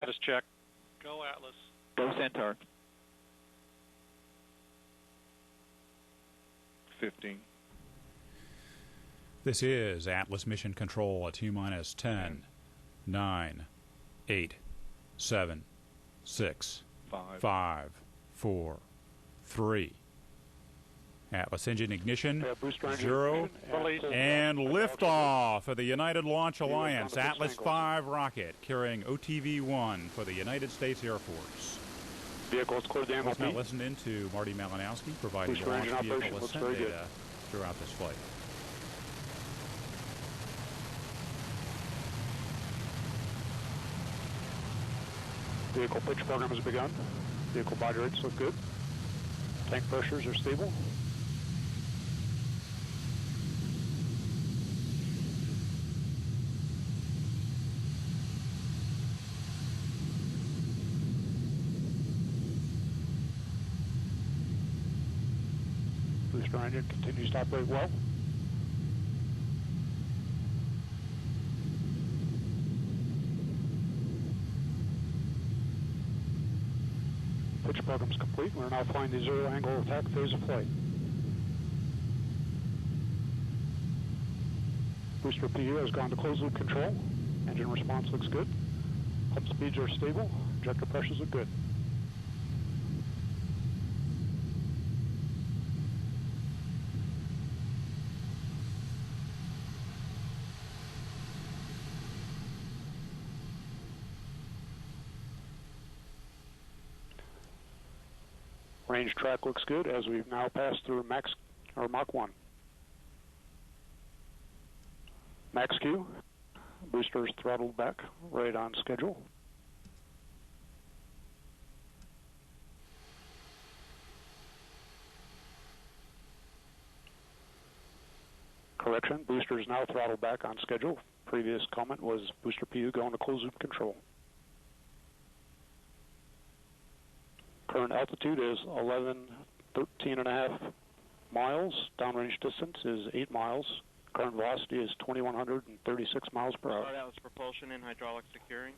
Status check. Go Atlas. Go Centaur. 15. This is Atlas Mission Control at T-minus 10, 9, 8, 7, 6, 5, 4, 3. Atlas engine ignition, 0, and liftoff of the United Launch Alliance Atlas V rocket carrying OTV-1 for the United States Air Force. Vehicles clear the Let's now listen in to Marty Malinowski providing launch vehicle ascent data throughout this flight. Vehicle pitch program has begun. Vehicle body rates look good. Tank pressures are stable. Booster engine continues to operate well. Pitch program is complete. We're now flying the zero angle attack phase of flight. Booster PU has gone to closed loop control. Engine response looks good. Pump speeds are stable. Injector pressures look good. Range track looks good as we've now passed through Mach 1. Max Q, boosters throttled back, right on schedule. Correction, boosters now throttled back on schedule. Previous comment was booster PU going to closed loop control. Current altitude is 13.5 miles. Downrange distance is 8 miles. Current velocity is 2,136 miles per hour. Start out with propulsion and hydraulic securing.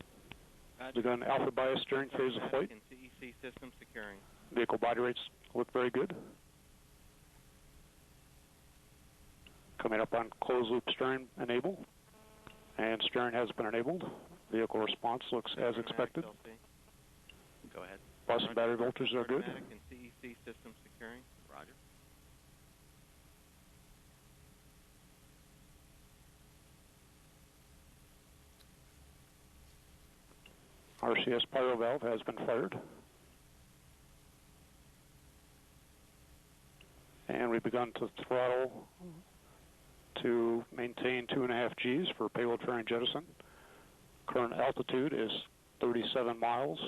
Begun alpha bias steering phase of flight. And CEC system securing. Vehicle body rates look very good. Coming up on closed loop steering enable. And steering has been enabled. Vehicle response looks as expected. Go ahead. Bus and battery voltages are good. And CEC system securing. Roger. RCS pyro valve has been fired. And we've begun to throttle to maintain 2.5 Gs for payload fairing jettison. Current altitude is 37 miles.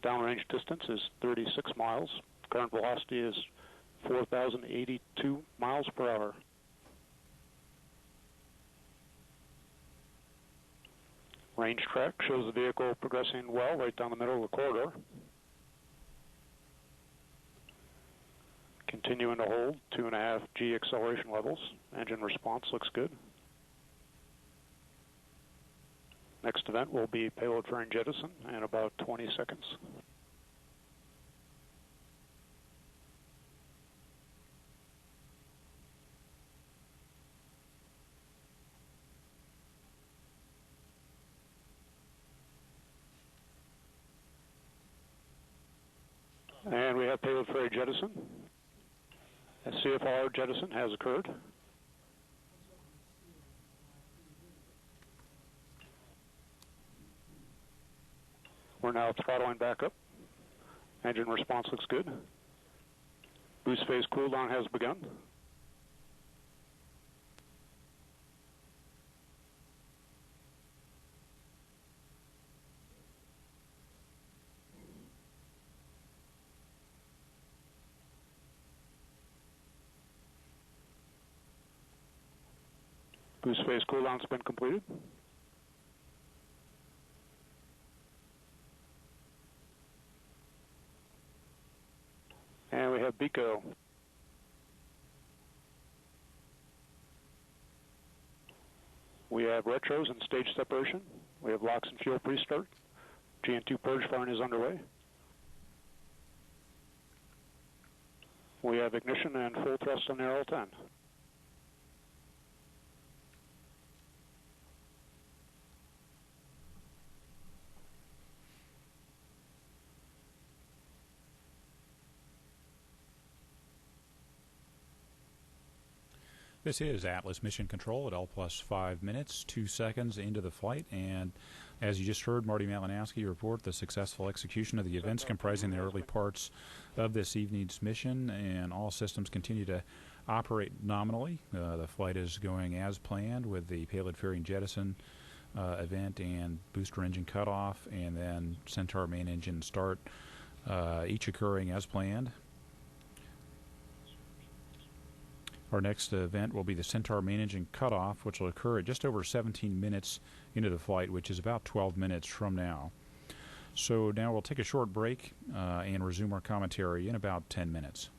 Downrange distance is 36 miles. Current velocity is 4,082 miles per hour. Range track shows the vehicle progressing well right down the middle of the corridor. Continuing to hold 2.5 G acceleration levels. Engine response looks good. Next event will be payload fairing jettison in about 20 seconds. And we have payload fairing jettison. A CFR jettison has occurred. We're now throttling back up. Engine response looks good. Boost phase cooldown has begun. Boost phase cooldown has been completed. And we have BECO. We have retros and stage separation. We have LOX and fuel pre-start. GN2 purge firing is underway. We have ignition and full thrust on the RL-10. This is Atlas Mission Control at L+5 minutes, 2 seconds into the flight, and as you just heard Marty Malinowski report the successful execution of the events comprising the early parts of this evening's mission, and all systems continue to operate nominally. The flight is going as planned with the payload fairing jettison event and booster engine cutoff, and then Centaur main engine start, each occurring as planned. Our next event will be the Centaur main engine cutoff, which will occur at just over 17 minutes into the flight, which is about 12 minutes from now. So now we'll take a short break and resume our commentary in about 10 minutes.